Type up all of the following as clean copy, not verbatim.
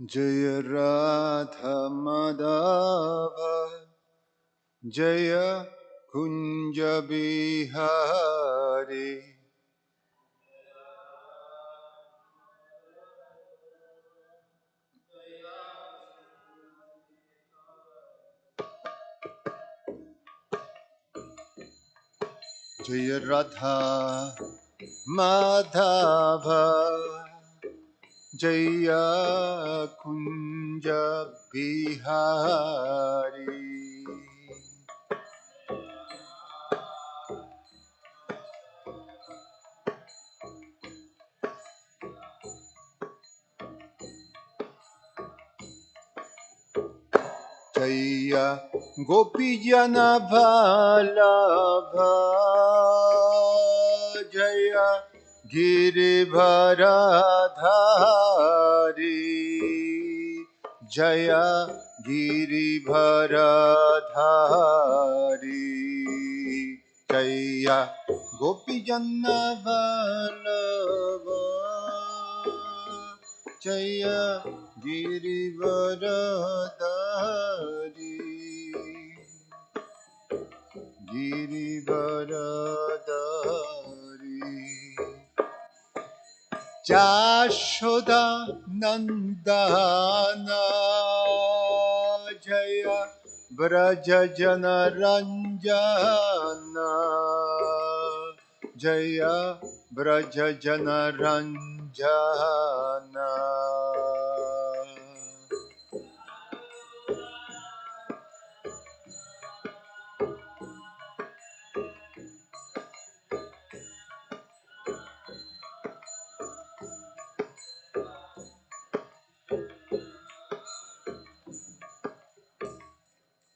Jaya Radha Madhava Jaya Kunja Bihari Jaya Radha Madhava Jaya Kunja Bihari Jaya Gopijana Vallabha Jaya Giribharadhari Jaya Giribharadhari Jaya Gopijana Vallabha Jaya Girivardhari Girivardhari Jashoda Nandana Jaya Brajajana Ranjana Jaya Brajajana Ranjana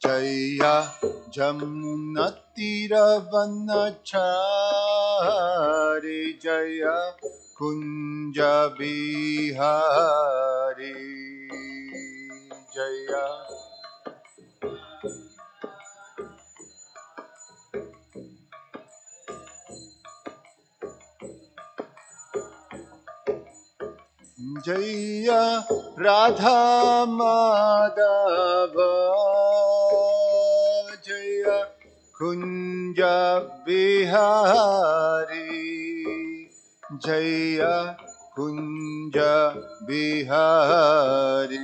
Jaya Jamunatiravanachari Jaya Kunja Bihari Jaya Jaya Radha Madhava Jaya Kunja Bihari Jaya Kunja Bihari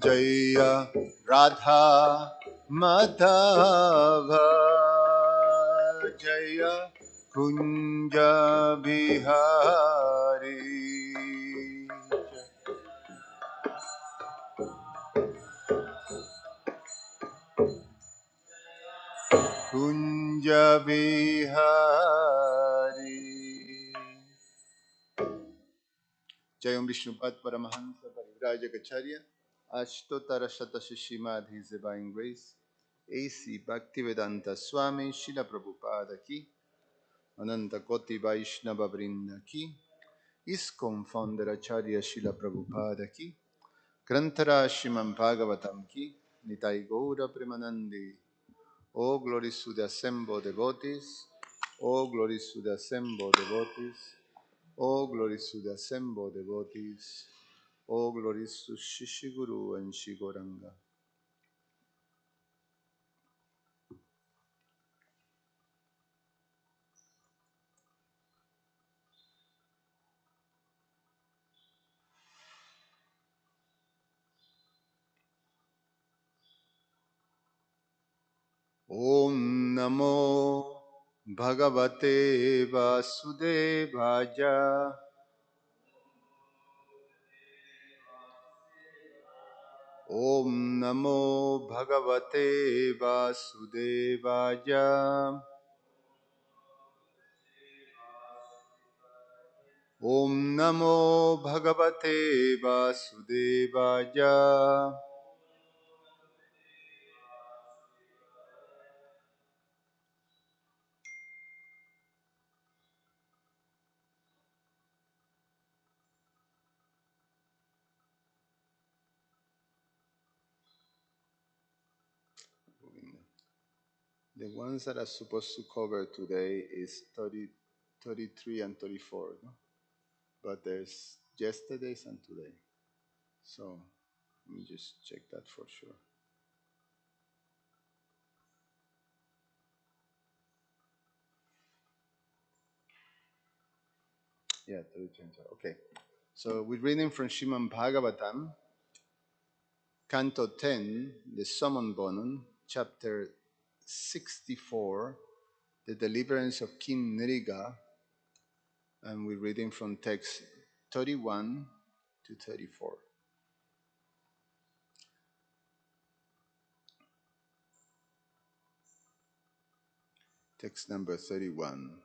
Jaya Radha Madhava Jaya Kunja Bihari Kunja Bihari Jayam Vishnupad Paramahansa Parivrajagacharya Ashtotara Srimad His Divine Grace A.C. Bhaktivedanta Swami Srila Prabhupada Ki Ananta Koti Vaishnava Vrinda Ki ISKCON Founder Acharya Srila Prabhupada Ki Grantara Srimad Bhagavatam Ki Nitai Gaura Premanande Oh glories to the assembled devotees Oh glories to the assembled devotees Oh glories to the assembled devotees Oh glories to Shishiguru and Shigoranga. Om Namo Bhagavate Vasudevaya Om Namo Bhagavate Vasudevaya Om Namo Bhagavate Vasudevaya The ones that are supposed to cover today is 30, 33 and 34, no? But there's yesterday's and today. So let me just check that for sure. Yeah, 32 and 34. Okay. So we're reading from Srimad Bhagavatam, Canto 10, the Summon Bonum, chapter 64, the deliverance of King Nriga, and we're reading from text 31 to 34. Text number 31.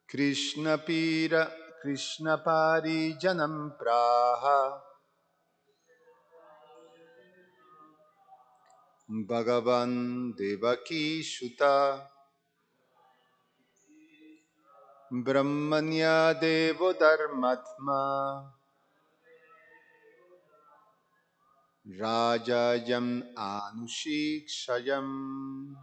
Krishna Pira Krishna Pari Janam Praha Bhagavan Devaki Shuta Brahmanya Devo Dharmatma Rajayam Anushikshayam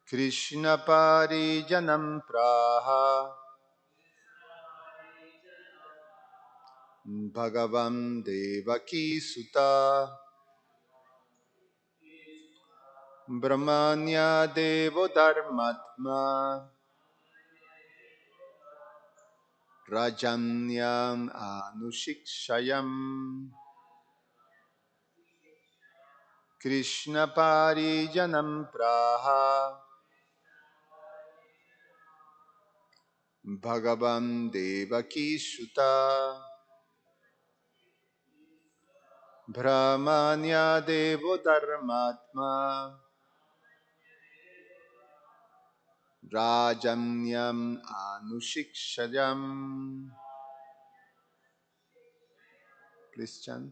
Krishna Parijanam Praha Bhagavam Devaki Sutta Brahmanya Devo Dharmatma Rajanyam Anushikshayam Krishna Parijanam Praha Bhagavam Devaki Sutta Brahmanya Devo Dharmatma Rajanyam Anushikshayam. Please chant.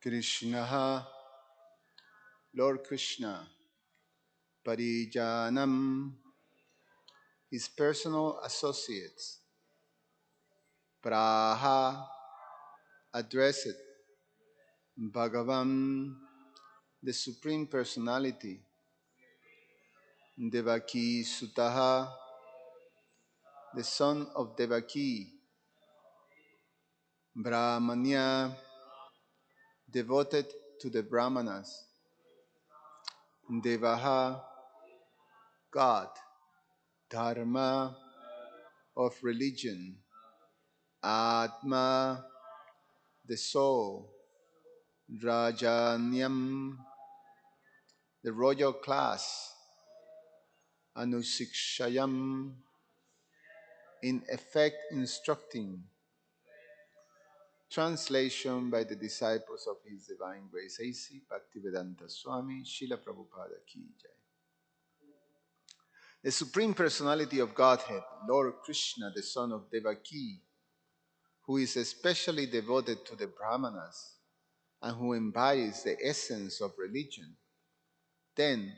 Krishna, Lord Krishna, Parijanam, his personal associates, Praha, addressed, Bhagavan, the Supreme Personality, Devaki Sutaha, the son of Devaki, Brahmanya, devoted to the Brahmanas, Devaha, God, Dharma, of religion, Atma, the soul, Rajanyam, the royal class, Anusikshayam, in effect instructing. Translation by the disciples of His Divine Grace A.C. Bhaktivedanta Swami Srila Prabhupada Ki Jai. The Supreme Personality of Godhead, Lord Krishna, the son of Devaki, who is especially devoted to the Brahmanas and who embodies the essence of religion, then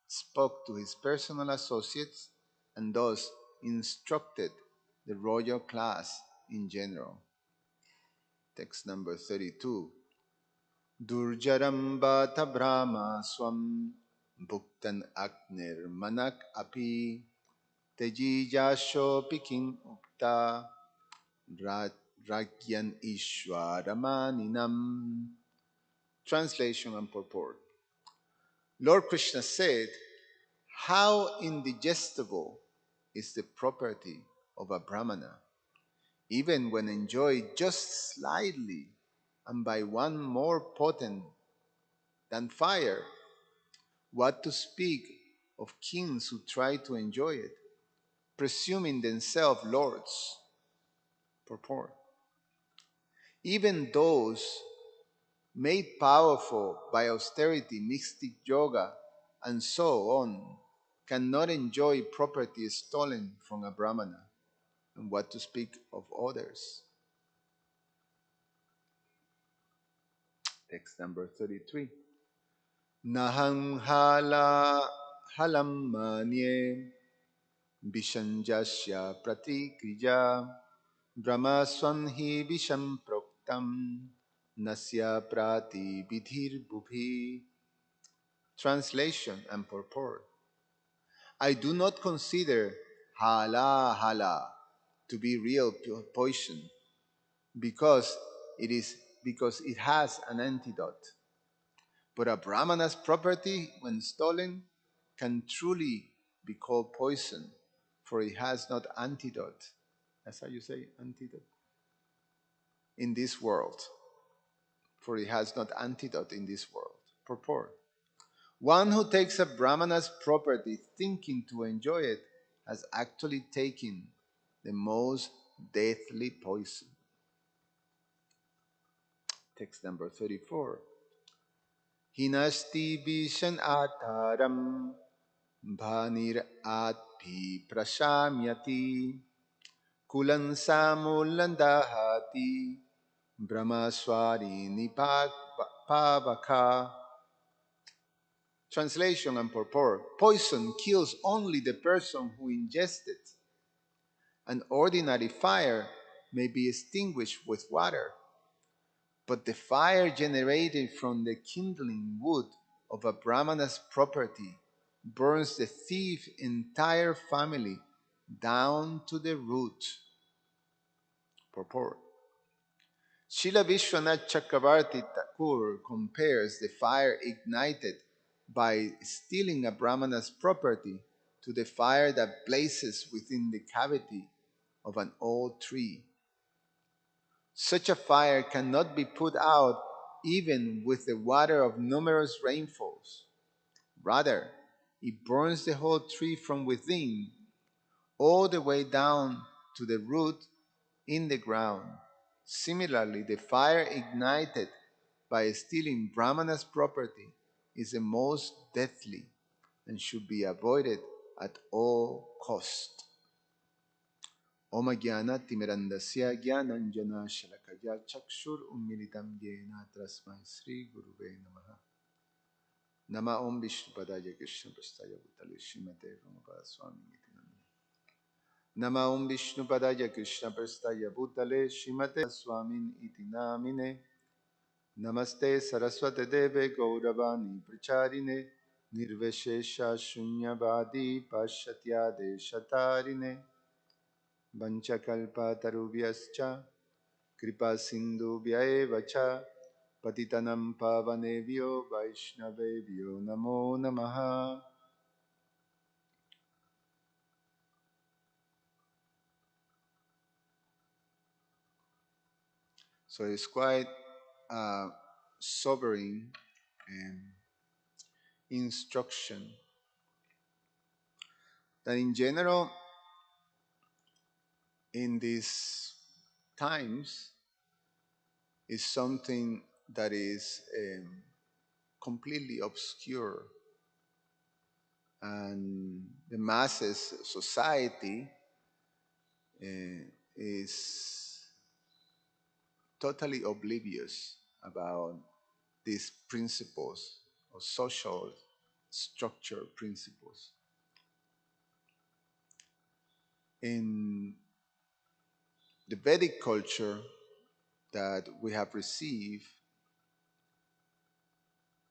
spoke to his personal associates and thus instructed the royal class in general. Text number 32. Durjaram bata brahma swam bhuktan aknir manak api tejijasho pikin ukta ragyan ishwaramaninam. Translation and purport. Lord Krishna said, how indigestible is the property of a brahmana, even when enjoyed just slightly and by one more potent than fire. What to speak of kings who try to enjoy it, presuming themselves lords? Purport. Even those made powerful by austerity, mystic yoga, and so on, cannot enjoy property stolen from a brahmana, and what to speak of others. Text number 33. Naham halam manye vishanjasya pratikriya brahma swanhi visham proktam nasya prati vidhir bhubhi. Translation and purport. I do not consider hala to be real poison because it has an antidote. But a brahmana's property, when stolen, can truly be called poison, for it has not antidote. That's how you say antidote? In this world. For it has not antidote in this world. Purport. One who takes a brahmana's property thinking to enjoy it has actually taken the most deathly poison. Text number 34. Hinasti vishan ataram bhanir atpi prashamyati kulan samulandahati brahmaswari nipavaka. Translation and purport. Poison kills only the person who ingests it. An ordinary fire may be extinguished with water, but the fire generated from the kindling wood of a brahmana's property burns the thief's entire family down to the root. Purport. Srila Vishwanath Chakravarti Thakur compares the fire ignited by stealing a brahmana's property to the fire that blazes within the cavity of an old tree. Such a fire cannot be put out even with the water of numerous rainfalls. Rather, it burns the whole tree from within, all the way down to the root in the ground. Similarly, the fire ignited by stealing Brahmana's property is the most deadly and should be avoided at all cost. Om Jnana Timirandasya Jnananjana Shalakaya Chakshur Ummilitam Yena Tasmai Sri Guruve Namaha. Nama Om Vishnupadaya Krishna Prastaya Bhutale Srimate Prabhupada Swami Iti Namah. Nama Om Vishnupadaya Krishna Prastaya Bhutale Srimate Swami Iti Namine. Namaste Saraswate Deve Gauravani Pracharine Nirveshesha Shunyavadi Pashatyade Shatarine Vanchakalpatarubhyascha Kripa Sindhubhya eva cha Patitanam Pavanebhyo Vaishnavebhyo Namo Namaha. So it's quite sobering instruction that in general in these times is something that is completely obscure, and the masses society is totally oblivious about these principles or social structure principles. In the Vedic culture that we have received,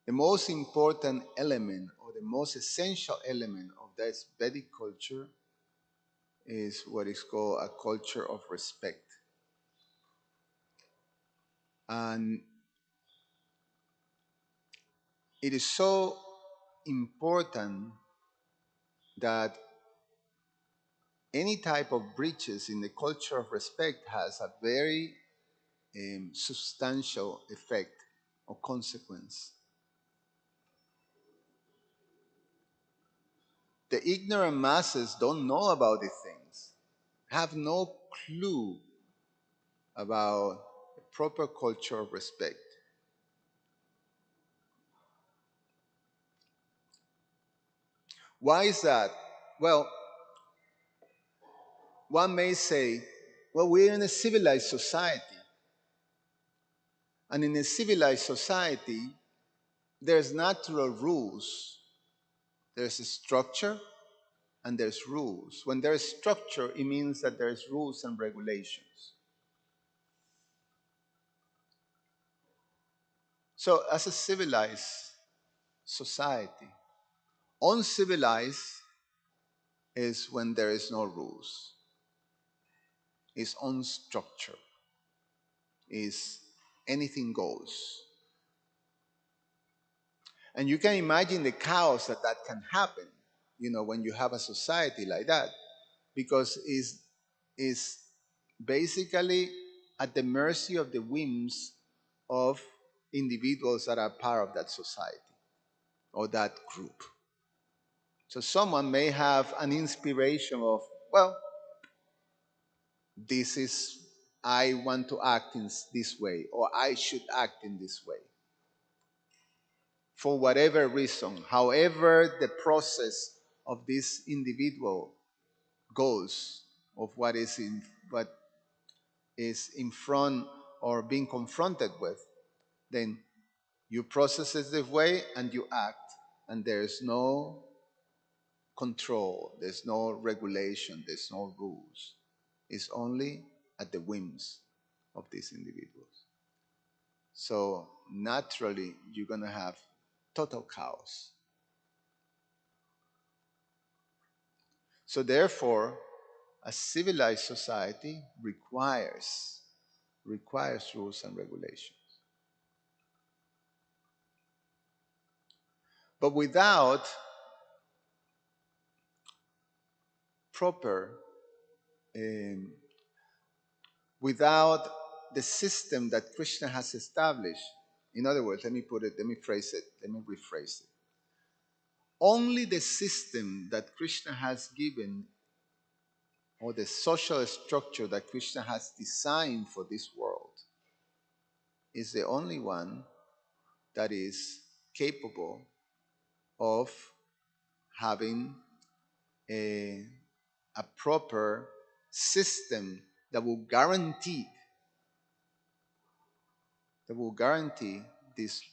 the most important element or the most essential element of this Vedic culture is what is called a culture of respect. And it is so important that any type of breaches in the culture of respect has a very substantial effect or consequence. The ignorant masses don't know about these things, have no clue about the proper culture of respect. Why is that? Well, one may say, well, we're in a civilized society. And in a civilized society, there's natural rules. There's a structure and there's rules. When there's structure, it means that there's rules and regulations. So, as a civilized society, uncivilized is when there is no rules, is unstructured, is anything goes. And you can imagine the chaos that can happen, when you have a society like that, because is basically at the mercy of the whims of individuals that are part of that society or that group. So someone may have an inspiration of, well, this is, I want to act in this way, or I should act in this way. For whatever reason, however the process of this individual goes, of what is in front or being confronted with, then you process it this way and you act, and there's no control, there's no regulation, there's no rules. It's only at the whims of these individuals. So naturally, you're going to have total chaos. So therefore, a civilized society requires rules and regulations. But without proper, um, without the system that Krishna has established, in other words, let me rephrase it. Only the system that Krishna has given, or the social structure that Krishna has designed for this world, is the only one that is capable of having a proper system that will guarantee this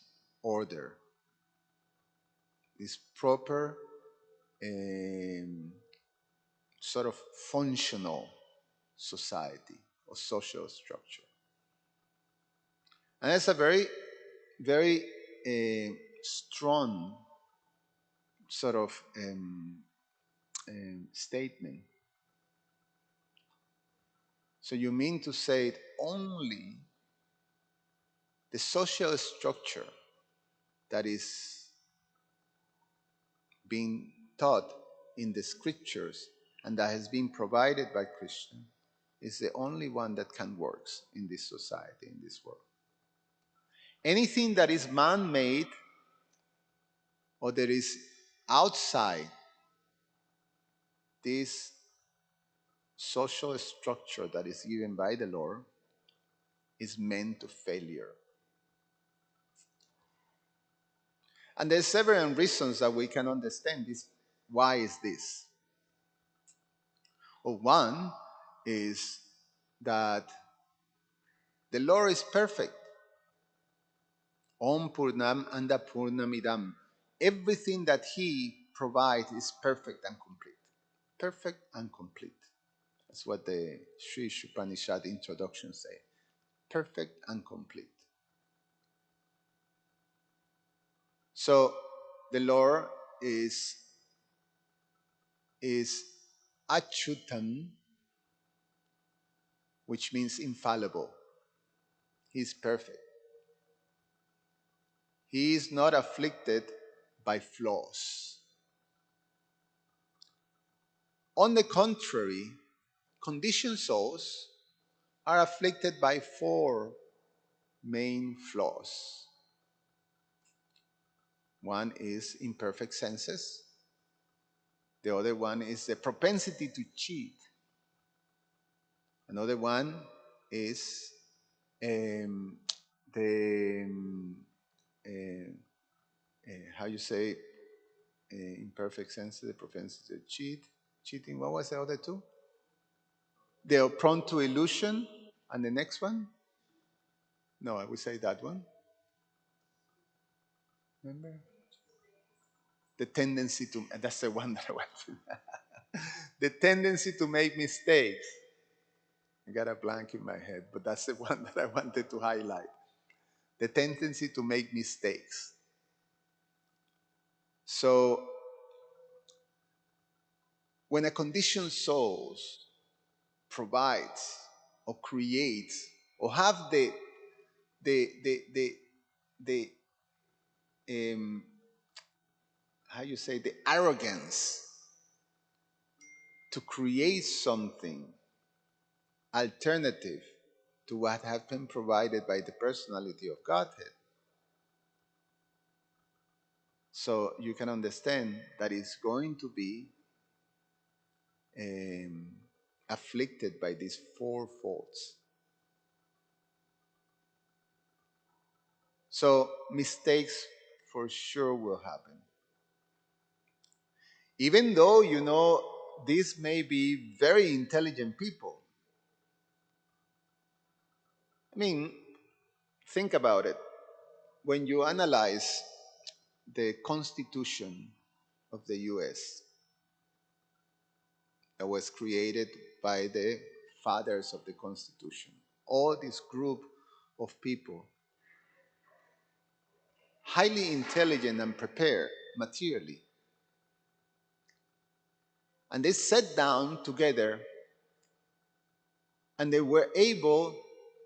order, this proper sort of functional society or social structure. And that's a very, very strong sort of statement. So you mean to say that only the social structure that is being taught in the scriptures and that has been provided by Krishna is the only one that can work in this society, in this world. Anything that is man-made or that is outside this social structure that is given by the Lord is meant to failure. And there's several reasons that we can understand this. Why is this? Well, one is that the Lord is perfect. Om Purnam Anda Purnamidam. Everything that He provides is perfect and complete. Perfect and complete. That's what the Sri Upanishad introduction say. Perfect and complete. So the Lord is Achyutam, which means infallible. He is perfect. He is not afflicted by flaws. On the contrary, conditioned souls are afflicted by four main flaws. One is imperfect senses. The other one is the propensity to cheat. Another one is the how you say imperfect senses, the propensity to cheating. What was the other two? They are prone to illusion. And the next one? No, I would say that one. Remember? The tendency to, that's the one that I want to. The tendency to make mistakes. I got a blank in my head, but that's the one that I wanted to highlight. The tendency to make mistakes. So, when a conditioned soul provides or creates or have the how you say, the arrogance to create something alternative to what has been provided by the personality of Godhead. So you can understand that it's going to be afflicted by these four faults. So mistakes for sure will happen. Even though, these may be very intelligent people. I mean, think about it. When you analyze the Constitution of the US that was created by the fathers of the Constitution, all this group of people, highly intelligent and prepared materially, and they sat down together and they were able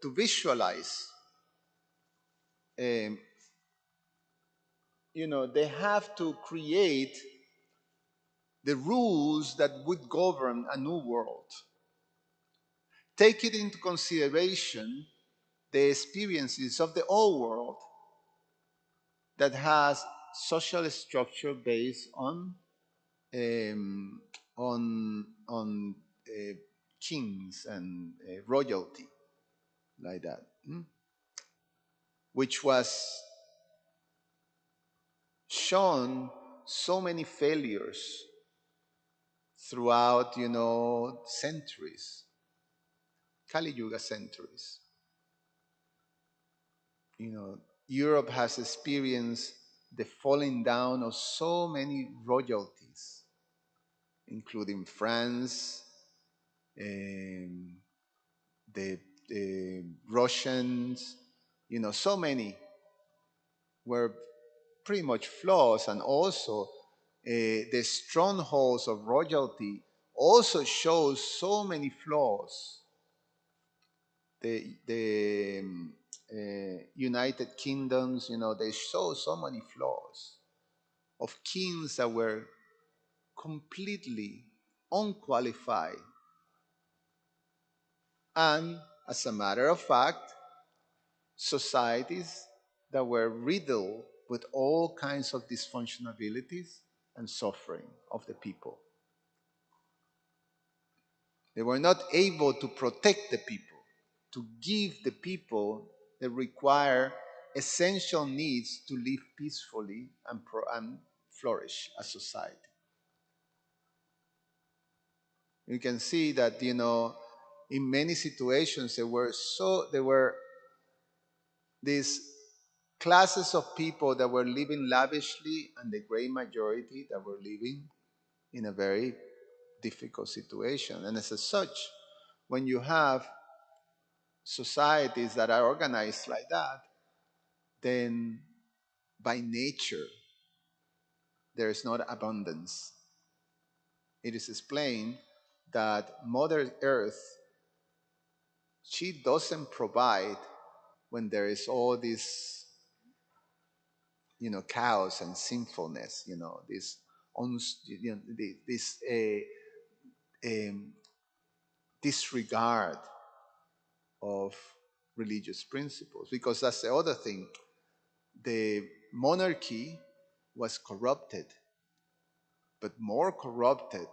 to visualize. um, they have to create the rules that would govern a new world. Take it into consideration the experiences of the old world that has social structure based on um, kings and royalty, like that, which was shown so many failures throughout, centuries, Kali Yuga centuries. Europe has experienced the falling down of so many royalties, including France, um, the Russians, so many were pretty much flaws, and also the strongholds of royalty also shows so many flaws. The United Kingdoms, they show so many flaws of kings that were completely unqualified. And as a matter of fact, societies that were riddled with all kinds of dysfunctionalities and suffering of the people. They were not able to protect the people, to give the people the required essential needs to live peacefully and flourish as society. You can see that, in many situations there were these classes of people that were living lavishly, and the great majority that were living in a very difficult situation. And as such, when you have societies that are organized like that, then by nature there is not abundance. It is explained that Mother Earth, she doesn't provide when there is all this, chaos and sinfulness, this um, disregard of religious principles. Because that's the other thing. The monarchy was corrupted, but more corrupted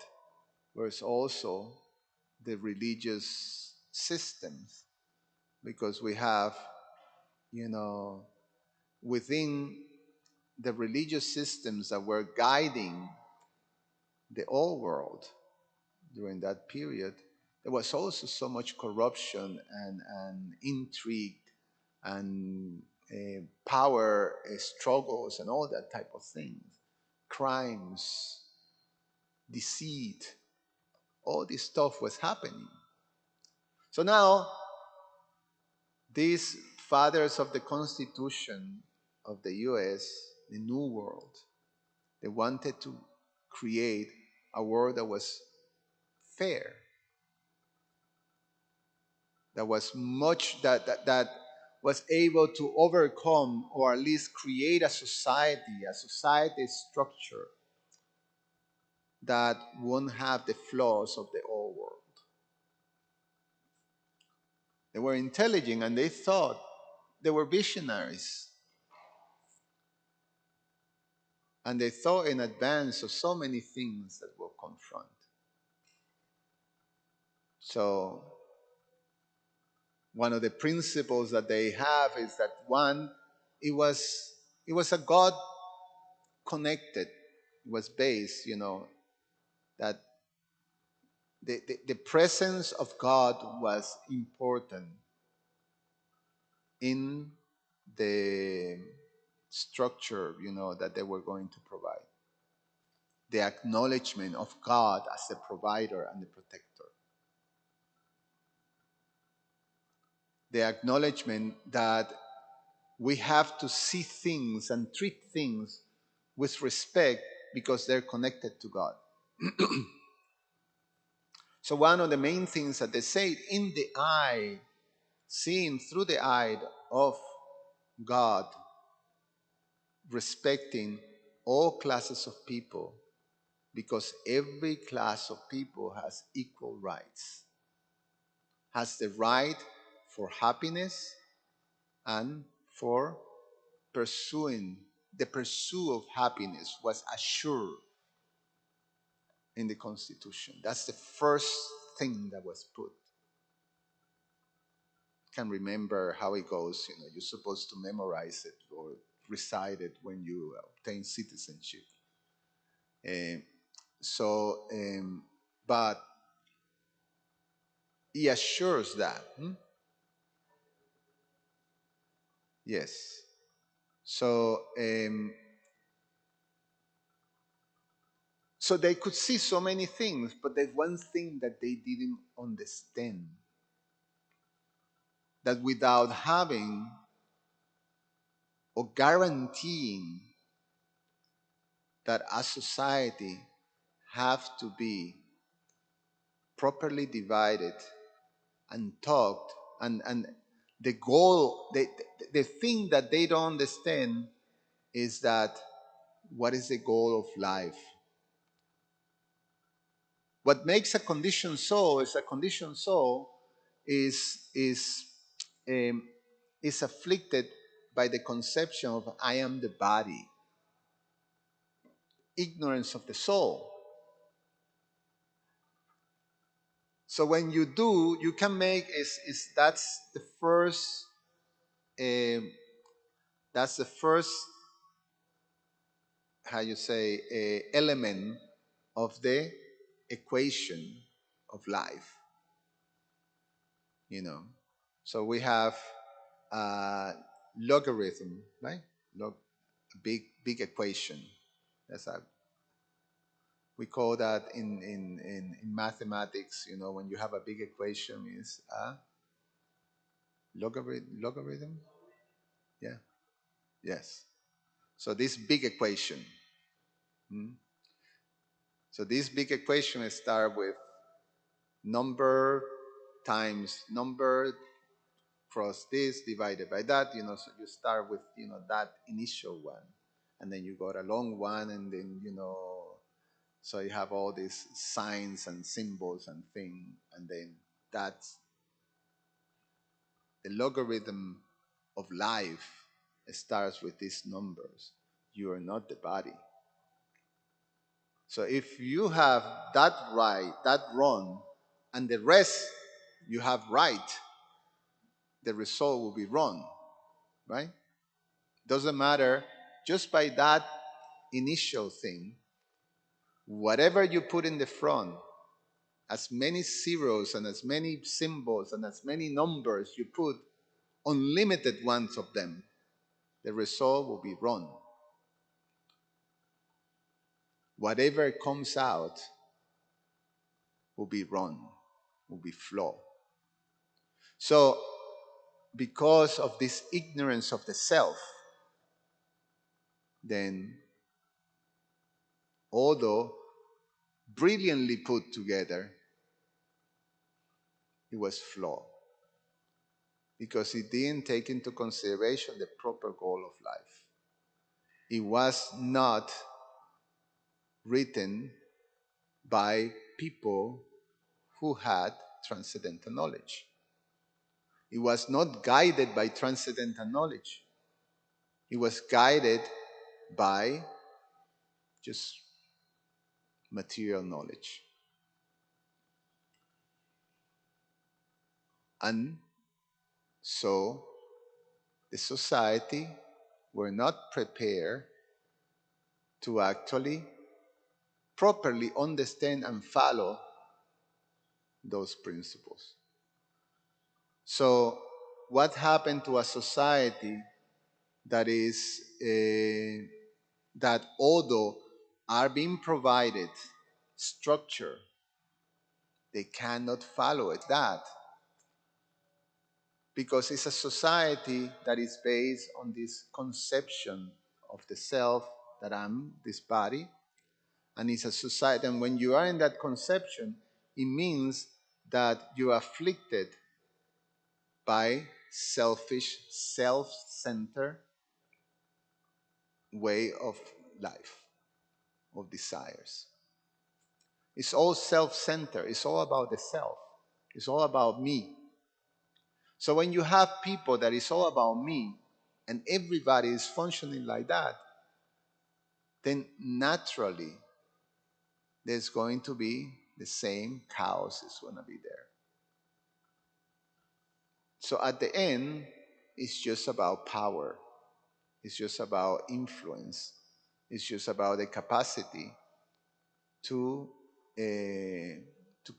was also the religious systems, because we have, within the religious systems that were guiding the old world during that period, there was also so much corruption and intrigue and power struggles and all that type of things, crimes, deceit, all this stuff was happening. So now, these fathers of the Constitution of the US, the New World, they wanted to create a world that was fair, that was that was able to overcome, or at least create a society structure that won't have the flaws of the old world. They were intelligent and they thought, they were visionaries, and they thought in advance of so many things that will confront. So one of the principles that they have is that, one, it was a God connected, it was based, that the presence of God was important in the structure, that they were going to provide. The acknowledgement of God as the provider and the protector. The acknowledgement that we have to see things and treat things with respect because they're connected to God. So one of the main things that they say, in the eye, seeing through the eye of God, respecting all classes of people, because every class of people has equal rights, has the right for happiness and for pursuing. The pursuit of happiness was assured in the Constitution. That's the first thing that was put. Can't remember how it goes. You're supposed to memorize it or recite it when you obtain citizenship. Um, but he assures that. Yes. So they could see so many things, but there's one thing that they didn't understand. That without having or guaranteeing that a society have to be properly divided and talked, and the goal, the thing that they don't understand is that, what is the goal of life? What makes a conditioned soul is, a conditioned soul is afflicted by the conception of I am the body, ignorance of the soul. So when you do, you can make is um, that's the first, how you say, element of the equation of life. You know, so we have logarithm, right? Log, big equation. That's a we call that in mathematics. You know, when you have a big equation, is a logarithm. Logarithm, yeah, yes. So this big equation. hmm, So this big equation start with number times number cross this divided by that. You know, so you start with that initial one, and then you got a long one, and then so you have all these signs and symbols and thing, and then that's the logarithm of life. Starts with these numbers. You are not the body. So if you have that right, that wrong, and the rest you have right, the result will be wrong, right? Doesn't matter. Just by that initial thing, whatever you put in the front, as many zeros and as many symbols and as many numbers you put, unlimited ones of them, the result will be wrong. Whatever comes out will be wrong, will be flawed. So, because of this ignorance of the self, then, although brilliantly put together, it was flawed because it didn't take into consideration the proper goal of life. It was not written by people who had transcendental knowledge. It was not guided by transcendental knowledge. It was guided by just material knowledge. And so the society were not prepared to actually properly understand and follow those principles. So, what happened to a society that is that although are being provided structure, they cannot follow it. That because it's a society that is based on this conception of the self, that I'm this body, and it's a society. And when you are in that conception, it means that you are afflicted by selfish, self-centered way of life, of desires. It's all self-centered. It's all about the self. It's all about me. So when you have people that is all about me, and everybody is functioning like that, then naturally there's going to be the same chaos is going to be there. So at the end, it's just about power. It's just about influence. It's just about the capacity to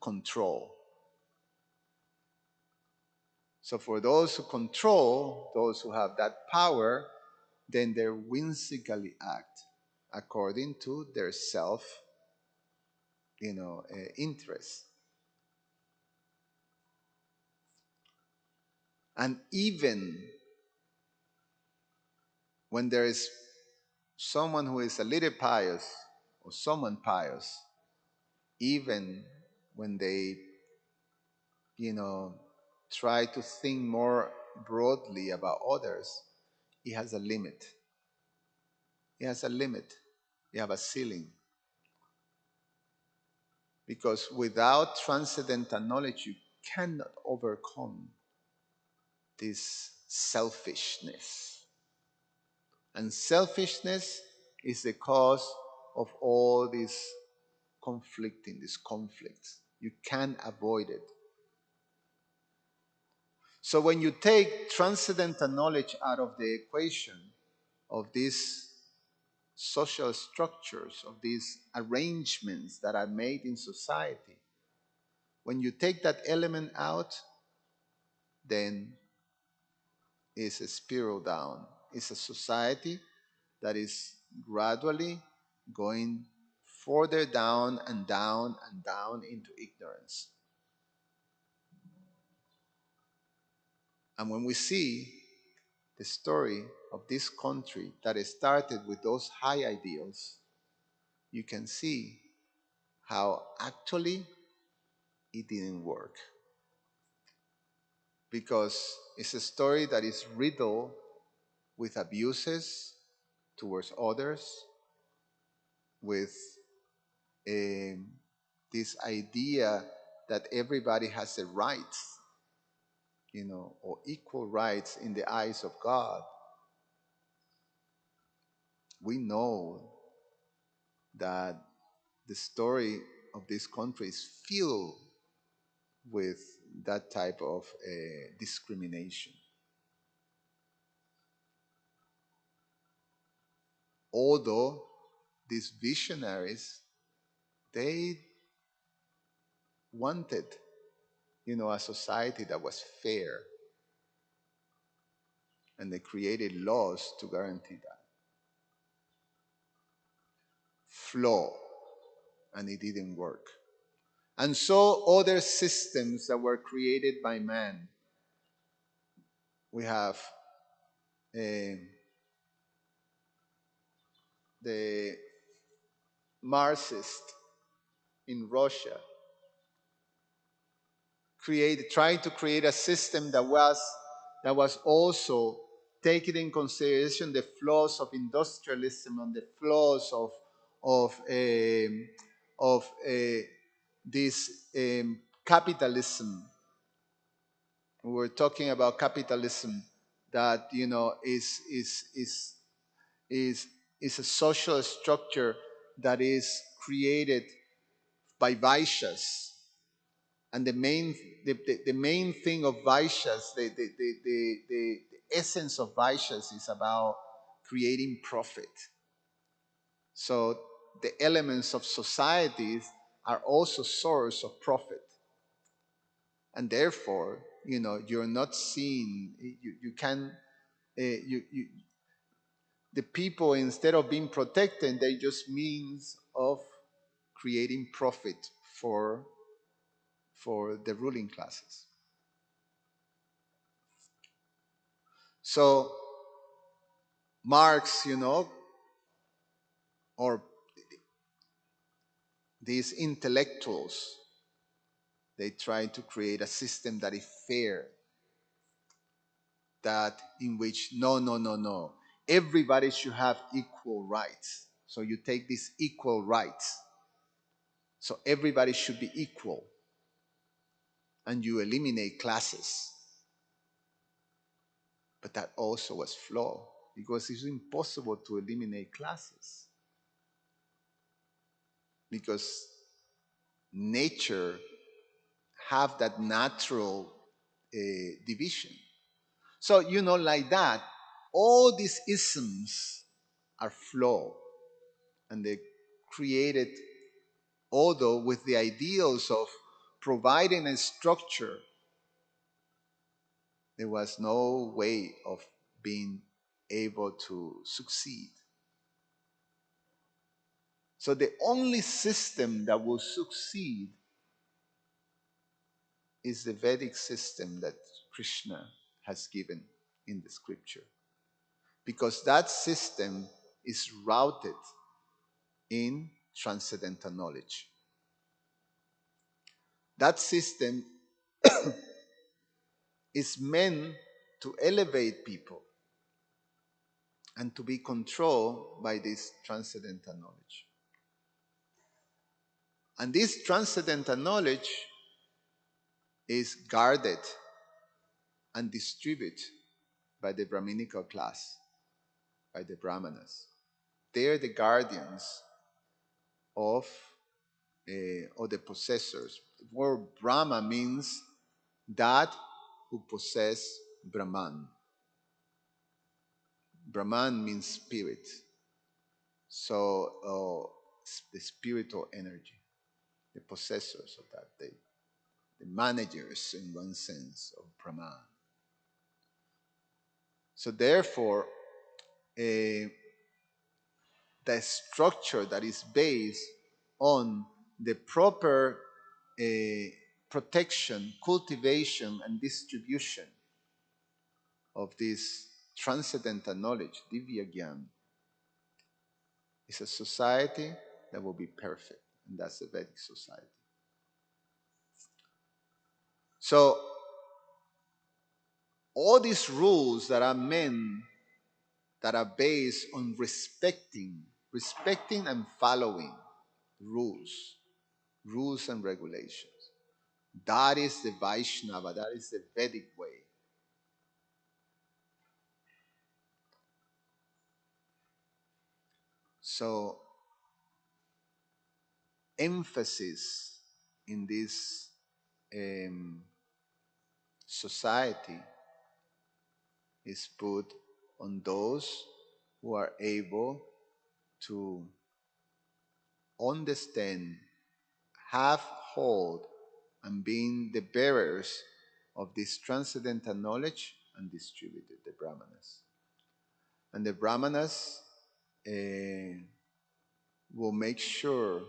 control. So for those who control, those who have that power, then they whimsically act according to their self, interest. And even when there is someone who is a little pious or someone pious, even when they, you know, try to think more broadly about others, it has a limit. It has a limit. You have a ceiling. Because without transcendental knowledge, you cannot overcome this selfishness. And selfishness is the cause of all these these conflicts. You can't avoid it. So when you take transcendental knowledge out of the equation of these social structures, of these arrangements that are made in society, when you take that element out, then it's a spiral down. It's a society that is gradually going further down and down and down into ignorance. And when we see the story of this country that started with those high ideals, you can see how actually it didn't work. Because it's a story that is riddled with abuses towards others, with um, this idea that everybody has a right, or equal rights in the eyes of God. We know that the story of this country is filled with that type of discrimination. Although these visionaries, they wanted, a society that was fair, and they created laws to guarantee that. Flaw, and it didn't work. And so other systems that were created by man. We have the Marxist in Russia trying to create a system that was also taking in consideration the flaws of industrialism and the flaws of this capitalism. We were talking about capitalism that is a social structure that is created by vaishyas. And the main thing of vaishyas, the essence of vaishyas is about creating profit. So the elements of societies are also source of profit. And therefore, you're not seeing, you can, the people, instead of being protected, they just means of creating profit for the ruling classes. So Marx, or these intellectuals, they try to create a system that is fair, that in which no, everybody should have equal rights. So you take these equal rights, so everybody should be equal, and you eliminate classes. But that also was flawed, because it's impossible to eliminate classes, because nature have that natural division. So, like that, all these isms are flawed, and they created, although with the ideals of providing a structure, there was no way of being able to succeed. So the only system that will succeed is the Vedic system that Krishna has given in the scripture. Because that system is routed in transcendental knowledge. That system is meant to elevate people and to be controlled by this transcendental knowledge. And this transcendental knowledge is guarded and distributed by the Brahminical class, by the Brahmanas. They're the guardians of or the possessors. The word Brahma means that who possess Brahman. Brahman means spirit. So the spiritual energy, the possessors of that, the managers in one sense of Brahman. So therefore, the structure that is based on the proper protection, cultivation, and distribution of this transcendental knowledge, Divya Gyan, is a society that will be perfect, and that's the Vedic society. So, all these rules that are meant, that are based on respecting and following rules and regulations. That is the Vaishnava, that is the Vedic way. So, emphasis in this society is put on those who are able to understand, have hold, and being the bearers of this transcendental knowledge and distribute it, the Brahmanas. And the Brahmanas will make sure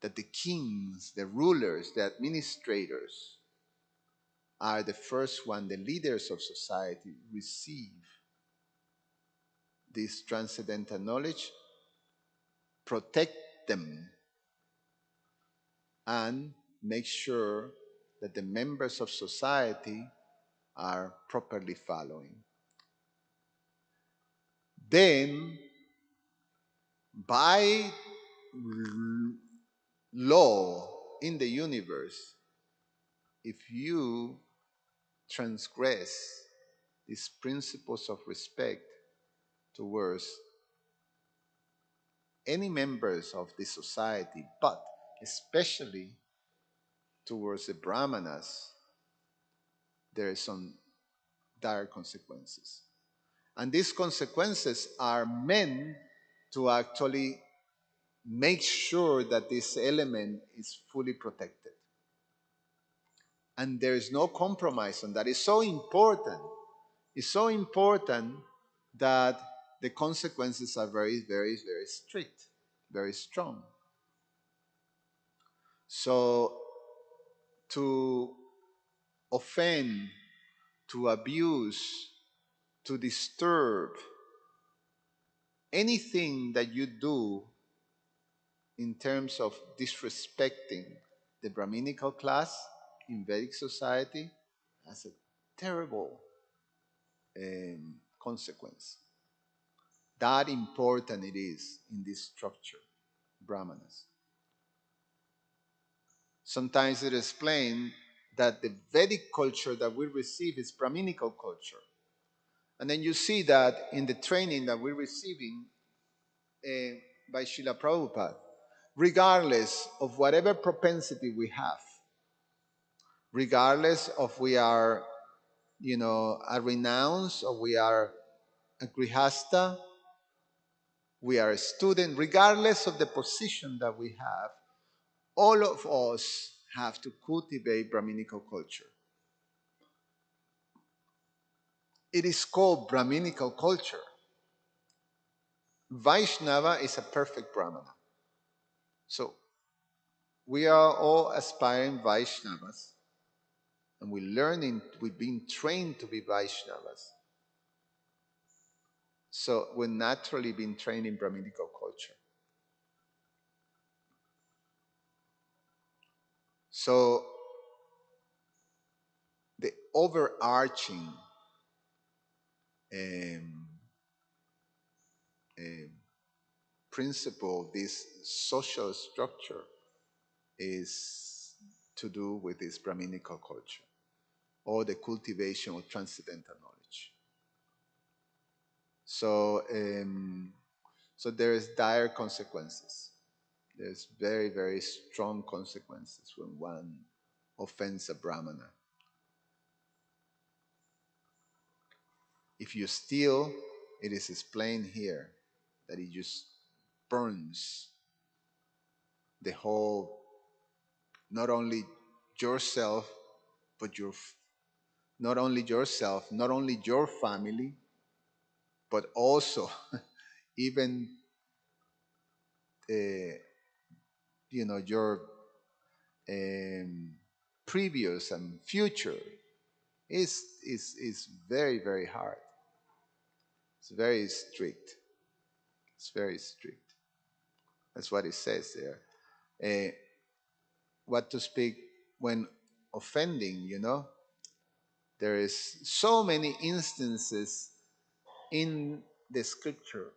that the kings, the rulers, the administrators are the first one, the leaders of society, receive this transcendental knowledge, protect them, and make sure that the members of society are properly following. Then, by law in the universe, if you transgress these principles of respect towards any members of the society, but especially towards the Brahmanas, there are some dire consequences. And these consequences are meant to actually make sure that this element is fully protected. And there is no compromise on that. It's so important. It's so important that the consequences are very, very, very strict, very strong. So to offend, to abuse, to disturb, anything that you do in terms of disrespecting the Brahminical class in Vedic society has a terrible consequence. That important it is in this structure, Brahmanas. Sometimes it is explained that the Vedic culture that we receive is Brahminical culture. And then you see that in the training that we're receiving by Srila Prabhupada, regardless of whatever propensity we have, regardless of we are, a renounce or we are a grihasta, we are a student, regardless of the position that we have, all of us have to cultivate Brahminical culture. It is called Brahminical culture. Vaishnava is a perfect Brahmana. So we are all aspiring Vaishnavas, and we've been trained to be Vaishnavas. So we're naturally being trained in Brahminical culture. So the overarching principle of this social structure is to do with this Brahminical culture, or the cultivation of transcendental knowledge. So, so there is dire consequences. There's very, very strong consequences when one offends a Brahmana. If you steal, it is explained here that it just burns the whole, not only yourself, but not only yourself, not only your family, but also even uh, your um, previous and future is very, very hard. It's very strict. It's very strict. That's what it says there. Uh, what to speak when offending, there is so many instances in the scripture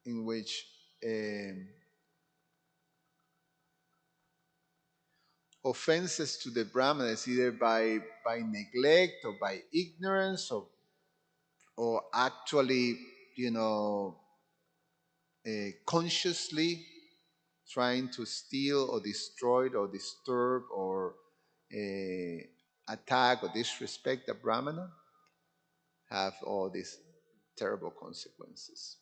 in which um, offenses to the brahmanas, either by neglect or by ignorance, or actually, consciously trying to steal or destroy or disturb or attack or disrespect a brahmana, have all these terrible consequences.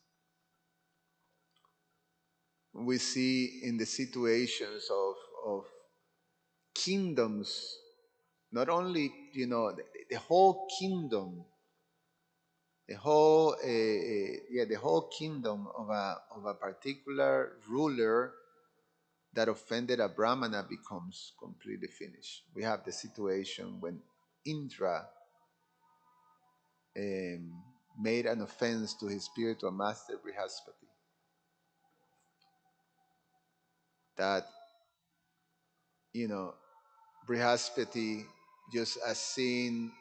We see in the situations of kingdoms, not only, the whole kingdom, the whole kingdom of a particular ruler that offended a brahmana becomes completely finished. We have the situation when Indra made an offense to his spiritual master Brihaspati, that, Brihaspati, just as seeing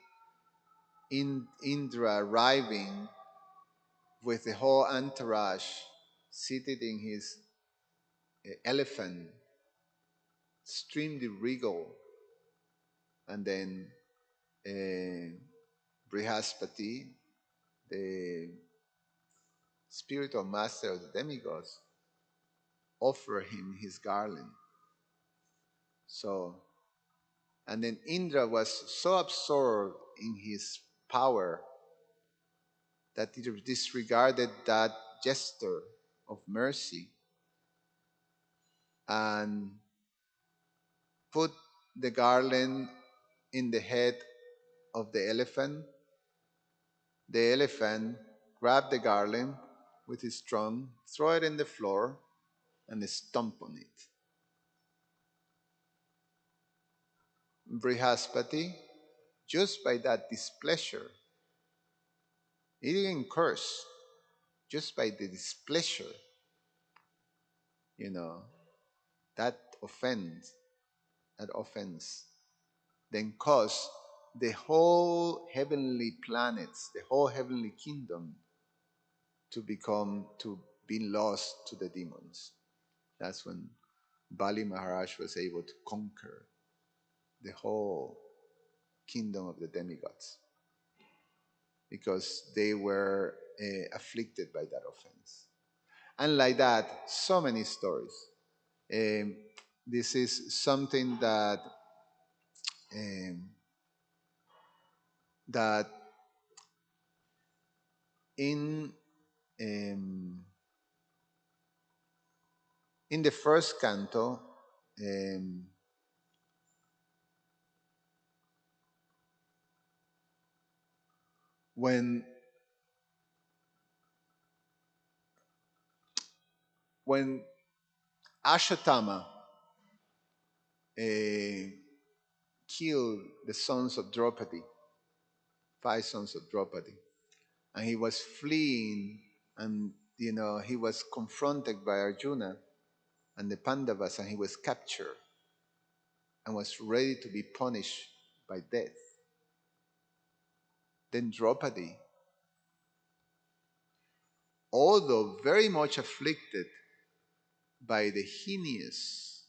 Indra arriving with the whole entourage seated in his elephant, extremely regal, and then uh, Brihaspati, the spiritual master of the demigods, offered him his garland. So, and then Indra was so absorbed in his power that he disregarded that gesture of mercy and put the garland in the head of the elephant. The elephant grabbed the garland with his trunk, throw it in the floor, and stomp on it. Brihaspati, just by that displeasure, he didn't curse, just by the displeasure, you know, that offense, that offense, then caused the whole heavenly planets, the whole heavenly kingdom to be lost to the demons. That's when Bali Maharaj was able to conquer the whole kingdom of the demigods because they were afflicted by that offense. And like that, so many stories. Um, this is something um, that in um, in the first canto, um, when when Ashatama killed the sons of Draupadi, 5 sons of Draupadi, and he was fleeing, and he was confronted by Arjuna and the Pandavas, and he was captured and was ready to be punished by death. Then Draupadi, although very much afflicted by the heinous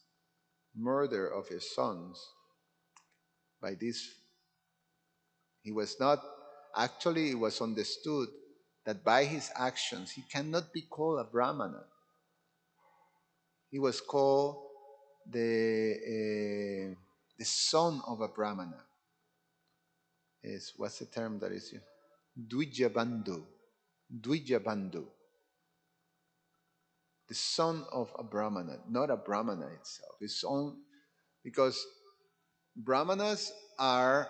murder of his sons, by this, he was not, actually, it was understood that by his actions he cannot be called a Brahmana. He was called the son of a Brahmana. What's the term that is used? Dvijabandhu. Dvijabandhu. The son of a Brahmana, not a Brahmana itself. His own, because Brahmanas are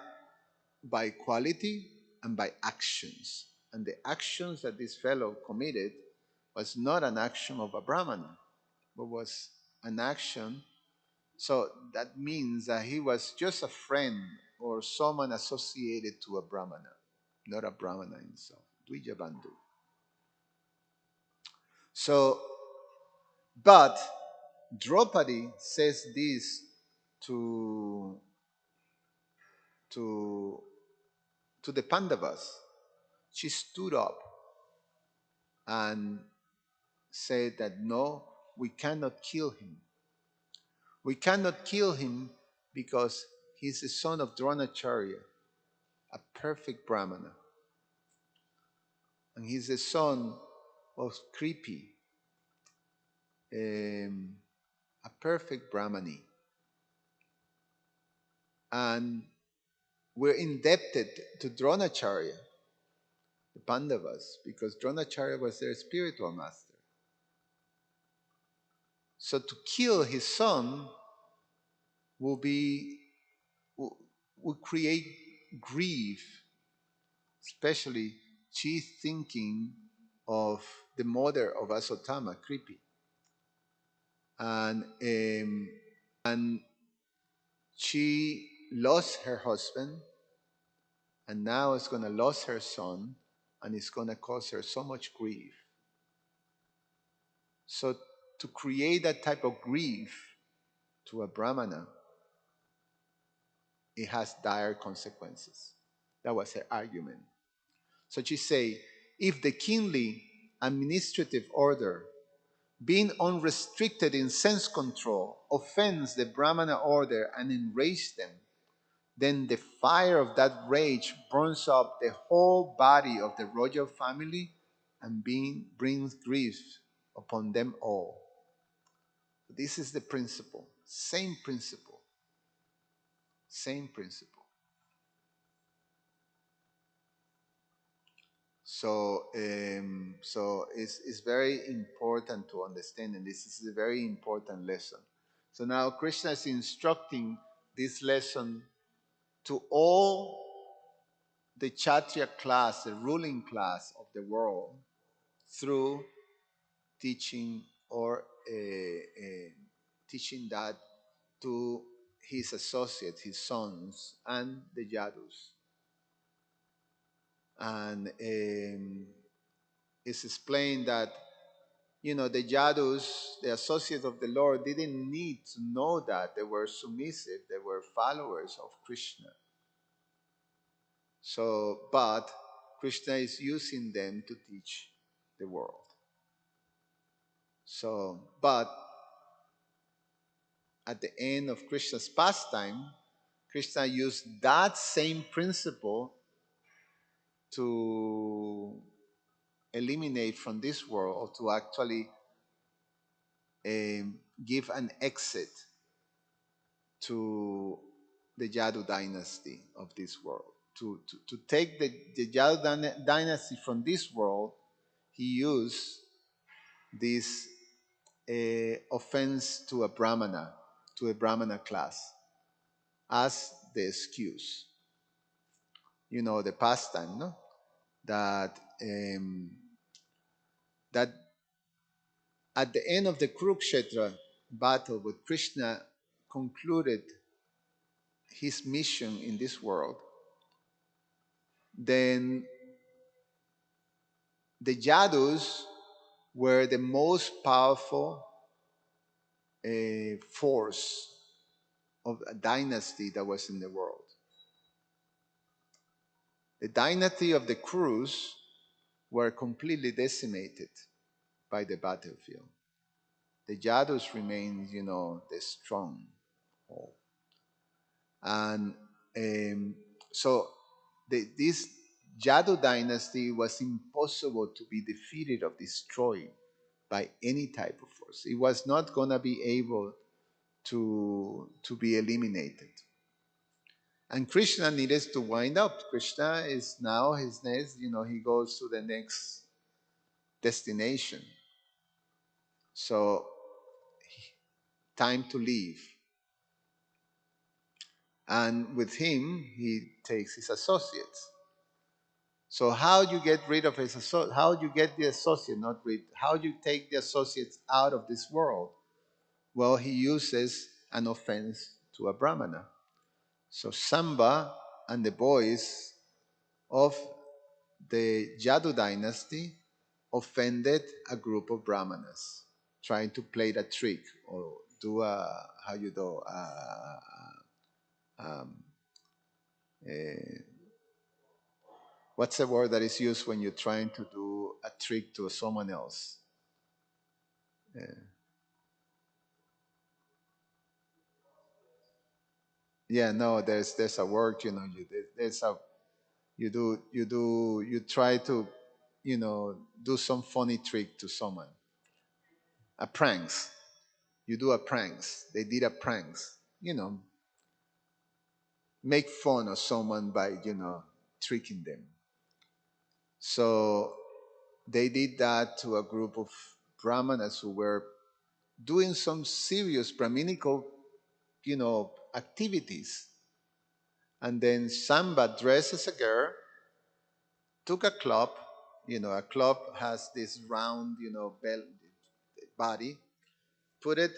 by quality and by actions. And the actions that this fellow committed was not an action of a Brahmana, but was an action. So that means that he was just a friend or someone associated to a Brahmana, not a Brahmana himself. Dvijabandhu. So, but Draupadi says this to, to, to the Pandavas. She stood up and said that no, we cannot kill him. We cannot kill him because he's the son of Dronacharya, a perfect Brahmana. And he's the son of Kripi, a perfect Brahmani. And we're indebted to Dronacharya, the Pandavas, because Dronacharya was their spiritual master. So to kill his son will create grief, especially she's thinking of the mother of Asotama, Kripi. And she lost her husband, and now is going to lose her son, and it's going to cause her so much grief. So to create that type of grief to a Brahmana, it has dire consequences. That was her argument. So she say, if the kingly administrative order, being unrestricted in sense control, offends the Brahmana order and enrage them, then the fire of that rage burns up the whole body of the royal family and brings grief upon them all. This is the principle. Same principle. Same principle. So it's very important to understand, and this is a very important lesson. So now Krishna is instructing this lesson to all the Kshatriya class, the ruling class of the world, through teaching or teaching that to his associates, his sons, and the Yadus. And it's explained that, the Yadus, the associates of the Lord, didn't need to know that. They were submissive, they were followers of Krishna. So, but Krishna is using them to teach the world. So, but at the end of Krishna's pastime, Krishna used that same principle to eliminate from this world, or to actually give an exit to the Yadu dynasty of this world. To take the Yadu dynasty from this world, he used this offense to a Brahmana class, as the excuse. The pastime, no? That at the end of the Kurukshetra battle, with Krishna concluded his mission in this world, then the Yadus were the most powerful force of a dynasty that was in the world. The dynasty of the Kurus were completely decimated by the battlefield. The Yadus remained, the strong. And so this Yadu dynasty was impossible to be defeated or destroyed by any type of force. It was not going to be able to be eliminated. And Krishna needed to wind up. Krishna is now his next, he goes to the next destination. So, time to leave. And with him, he takes his associates. So how you get rid of his associate? How you get the associate, not rid? How you take the associates out of this world? Well, he uses an offense to a brahmana. So Samba and the boys of the Yadu dynasty offended a group of brahmanas, trying to play that trick or do a how you do um, a, what's the word that is used when you're trying to do a trick to someone else? Yeah, no, there's a word, there's a you try to do some funny trick to someone. A pranks. You do a pranks. They did a pranks. Make fun of someone by tricking them. So they did that to a group of brahmanas who were doing some serious brahminical activities. And then Samba dressed as a girl, took a club. A club has this round, body. Put it,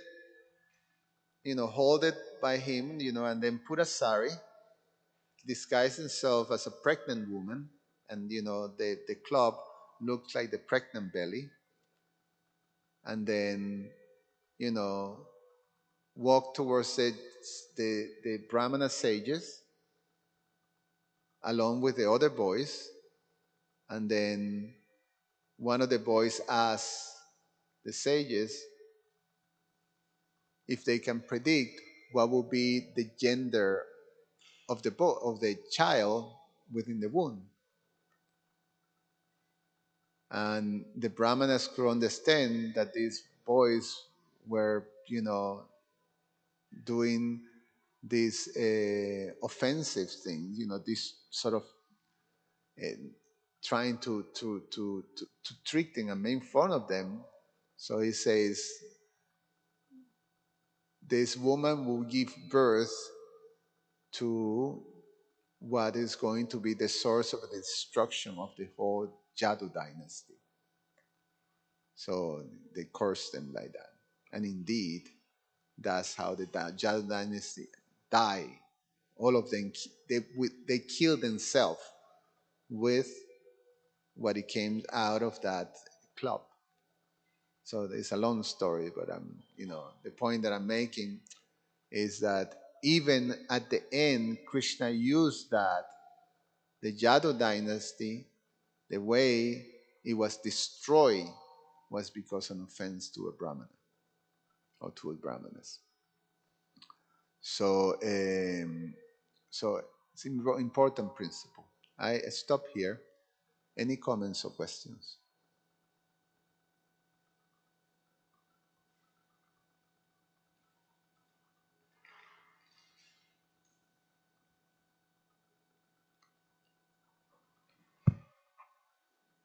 hold it by him, and then put a sari, disguise himself as a pregnant woman, and the club looks like the pregnant belly, and then you know walk towards the Brahmana sages along with the other boys, and then one of the boys asks the sages if they can predict what will be the gender of the child within the womb. And the brahmanas could understand that these boys were doing these offensive things, this sort of uh, trying to trick them and make fun of them. So he says this woman will give birth to what is going to be the source of the destruction of the whole Jadu dynasty. So they cursed them like that. And indeed, that's how the Jadu dynasty died. All of them, they killed themselves with what it came out of that club. So it's a long story, but the point that I'm making is that even at the end, Krishna used that the Yadu dynasty, the way it was destroyed was because of an offense to a Brahmana or to a Brahmanas. So, so it's an important principle. I stop here. Any comments or questions?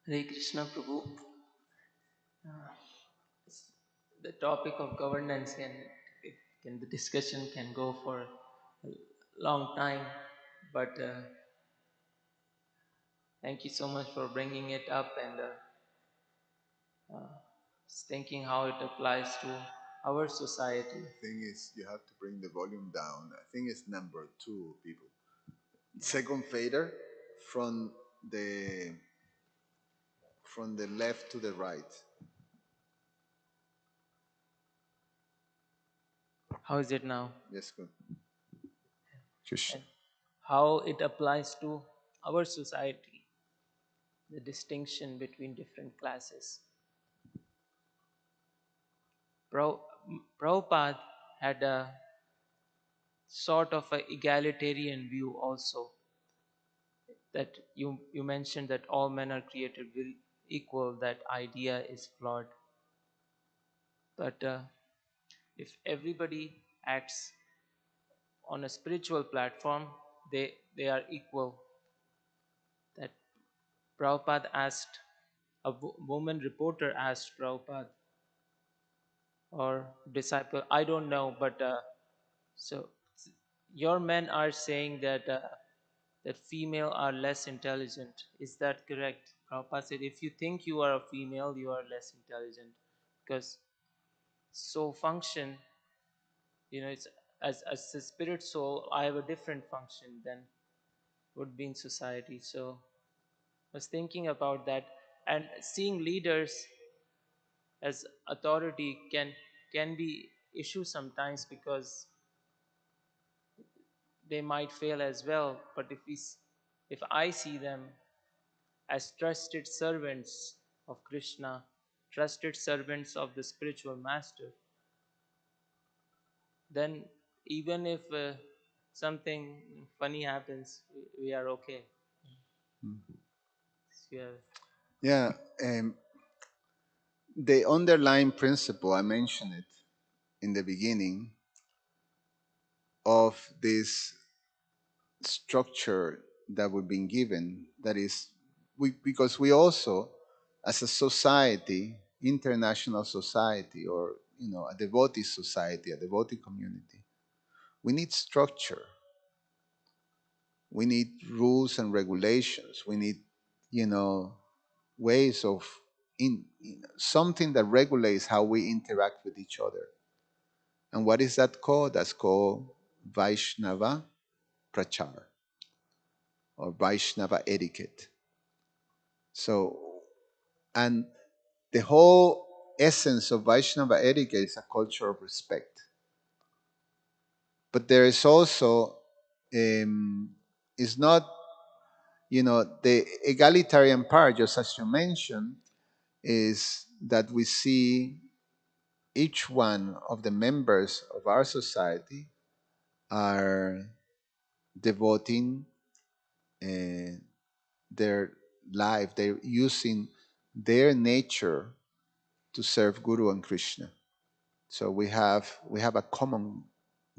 Hare Krishna Prabhu. Uh, the topic of governance can the discussion can go for a long time, but thank you so much for bringing it up and thinking how it applies to our society. The thing is, you have to bring the volume down. I think it's number 2, people. Second fader from the from the left to the right. How is it now? Yes, good. Krishna. And how it applies to our society, the distinction between different classes. Prabhupada had a sort of a egalitarian view also. that you mentioned that all men are created equal. That idea is flawed. But if everybody acts on a spiritual platform, they are equal. That Prabhupada asked, a woman reporter asked Prabhupada or disciple, I don't know, but so your men are saying that that female are less intelligent. Is that correct? Prabhupada said, if you think you are a female, you are less intelligent, because so function, it's as a spirit soul, I have a different function than would be in society. So I was thinking about that, and seeing leaders as authority can be issue sometimes, because they might fail as well. But if I see them as trusted servants of Krishna, trusted servants of the spiritual master, then even if something funny happens, we are okay. Yeah. Yeah, the underlying principle, I mentioned it in the beginning, of this structure that we've been given, that is, because we also, as a society, international society, or a devotee society, a devotee community, we need structure. We need rules and regulations. We need, you know, ways of something that regulates how we interact with each other. And what is that called? That's called Vaishnava Prachar, or Vaishnava etiquette. So, and the whole essence of Vaishnava etiquette is a culture of respect. But there is also, it's not, the egalitarian part, just as you mentioned, is that we see each one of the members of our society are devoting uh, their life, they're using their nature to serve Guru and Krishna. So we have a common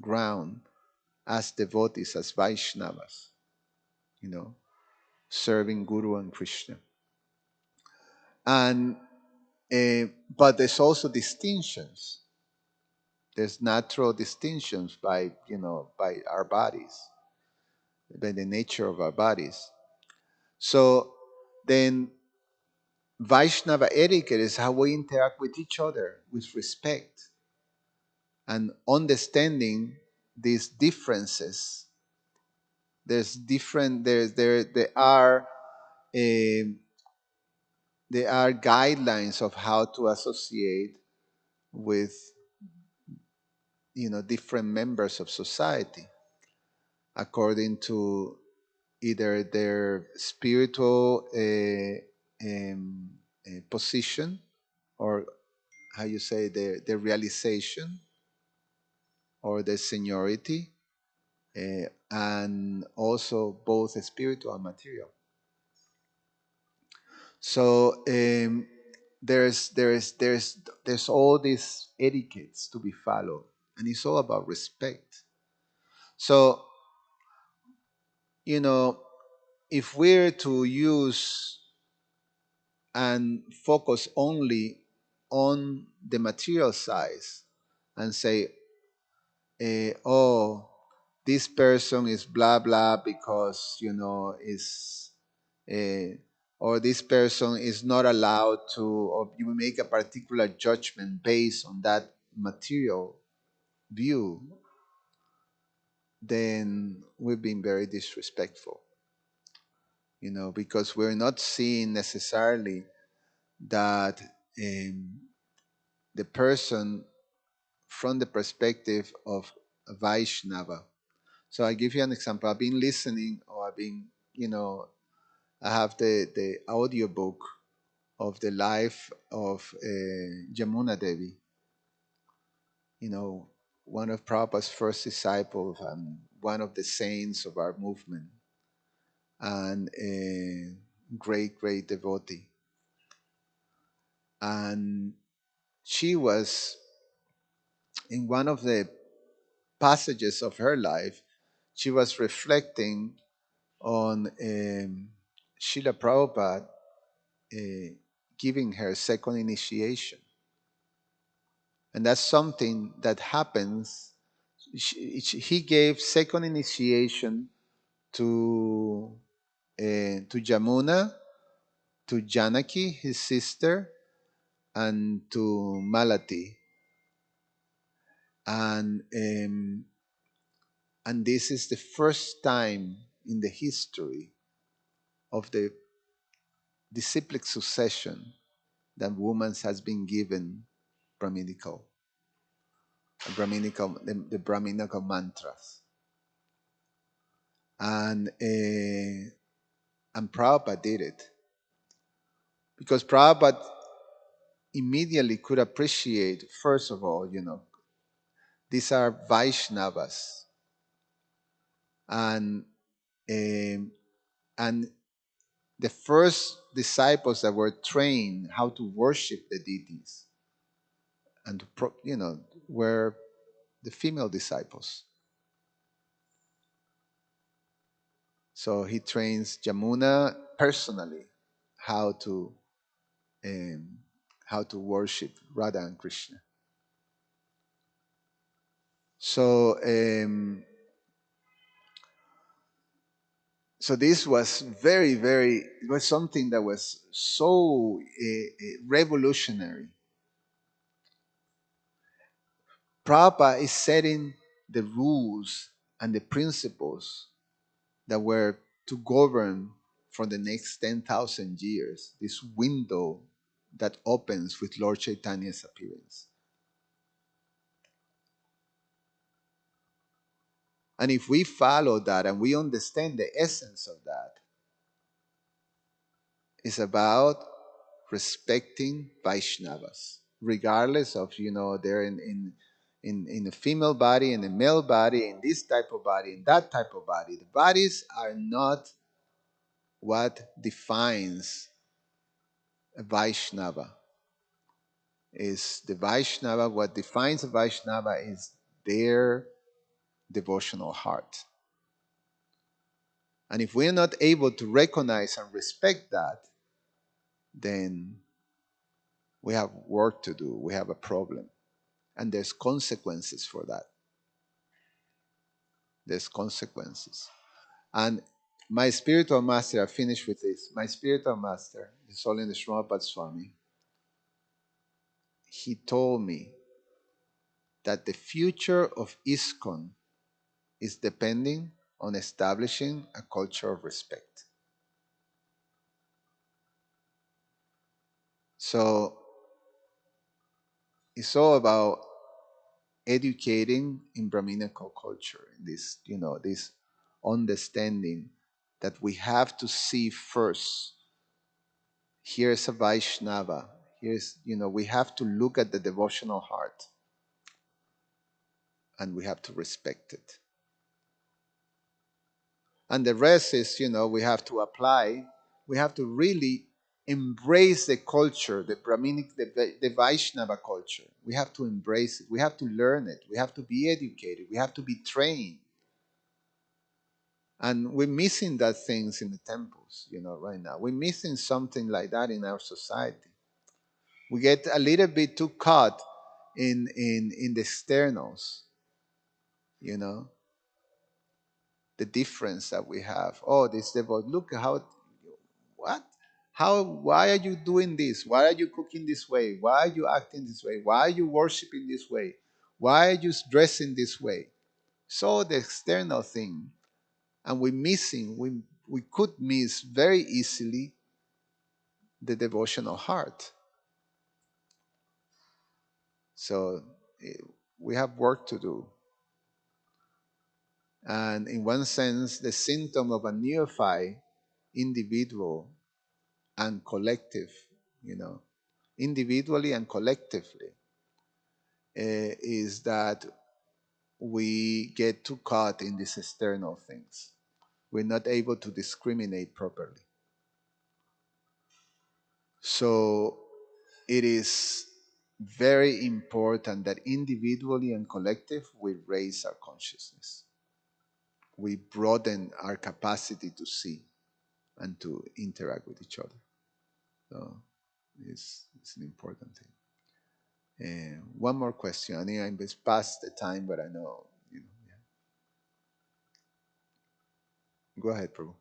ground as devotees, as Vaishnavas, you know, serving Guru and Krishna. And but there's also distinctions. There's natural distinctions by our bodies, by the nature of our bodies. So then Vaishnava etiquette is how we interact with each other with respect and understanding these differences. Um, there are guidelines of how to associate with different members of society according to either their spiritual position, or how you say their realization, or their seniority, and also both spiritual and material. So there's all these etiquettes to be followed, and it's all about respect. So you know if we're to use and focus only on the material size and say, oh, this person is blah blah because is uh, or this person is not allowed to, or you make a particular judgment based on that material view, then we've been very disrespectful, because we're not seeing necessarily that the person from the perspective of a Vaishnava. So I give you an example. I've been listening, or I have the audio book of the life of Jamuna Devi, one of Prabhupada's first disciples and one of the saints of our movement. and a great, great devotee. And she was, in one of the passages of her life, she was reflecting on Srila Prabhupada giving her second initiation. And that's something that happens. He gave second initiation to Jamuna, to Janaki, his sister, and to Malati. And and this is the first time in the history of the disciplic succession that woman has been given Brahminical, the Brahminical mantras. And Prabhupada did it because Prabhupada immediately could appreciate, first of all, these are Vaishnavas, and um, and the first disciples that were trained how to worship the deities and were the female disciples. So he trains Jamuna personally how to um, how to worship Radha and Krishna. So so this was it was something that was so revolutionary. Prabhupada is setting the rules and the principles that were to govern for the next 10,000 years, this window that opens with Lord Chaitanya's appearance. And if we follow that and we understand the essence of that, it's about respecting Vaishnavas, regardless of, they're in a female body, in a male body, in this type of body, in that type of body. The bodies are not what defines a Vaishnava. Is the Vaishnava, what defines a Vaishnava is their devotional heart. And if we're not able to recognize and respect that, then we have work to do. We have a problem. And there's consequences for that. There's consequences. And my spiritual master, I finish with this. My spiritual master, His Holiness Srimad Swami, he told me that the future of ISKCON is depending on establishing a culture of respect. So it's all about educating in Brahminical culture, this understanding that we have to see first. Here's a Vaishnava. We have to look at the devotional heart and we have to respect it. And the rest is, we have to apply. We have to really embrace the culture, the Brahminic, the Vaishnava culture. We have to embrace it. We have to learn it. We have to be educated. We have to be trained. And we're missing that things in the temples, right now. We're missing something like that in our society. We get a little bit too caught in the externals, you know, the difference that we have. Oh, this devil, look how, what? Why are you doing this? Why are you cooking this way? Why are you acting this way? Why are you worshiping this way? Why are you dressing this way? So the external thing. And we could miss very easily the devotional heart. So we have work to do. And in one sense, the symptom of a neophyte individual and collective, individually and collectively, is that we get too caught in these external things. We're not able to discriminate properly. So it is very important that individually and collective we raise our consciousness. We broaden our capacity to see and to interact with each other. So it's an important thing. And one more question. I think I'm past the time, but I know, yeah. Go ahead, Prabhu.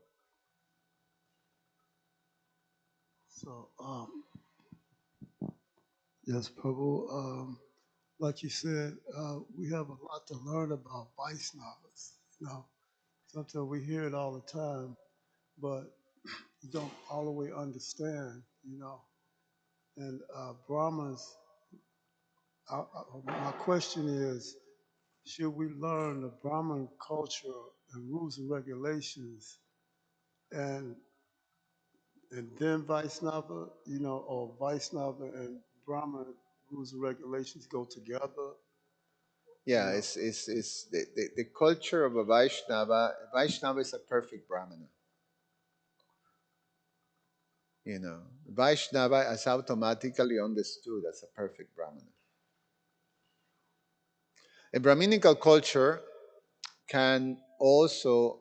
So, yes, Prabhu, like you said, we have a lot to learn about Vaishnavas. You know, sometimes we hear it all the time, but you don't all the way understand, you know. And Brahmas, my question is, should we learn the Brahmin culture and rules and regulations and and then Vaishnava, you know, or Vaishnava and Brahmin rules and regulations go together, you Yeah, know? it's the culture of a Vaishnava. Vaishnava is a perfect Brahmana. Vaishnava is automatically understood as a perfect Brahmana. A Brahminical culture can also,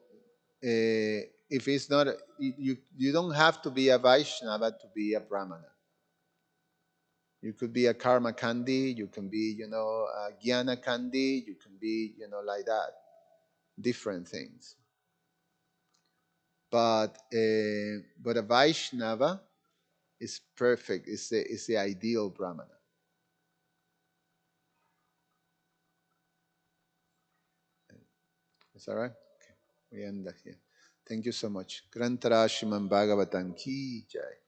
if it's not, you don't have to be a Vaishnava to be a Brahmana. You could be a Karma Kandi, you can be, a Jnana Kandi, you can be, like that, different things. But a Vaishnava is perfect. It's the ideal Brahmana. Is that right? Okay. We end that here. Thank you so much. Grantara Shriman Bhagavatam Ki Jai.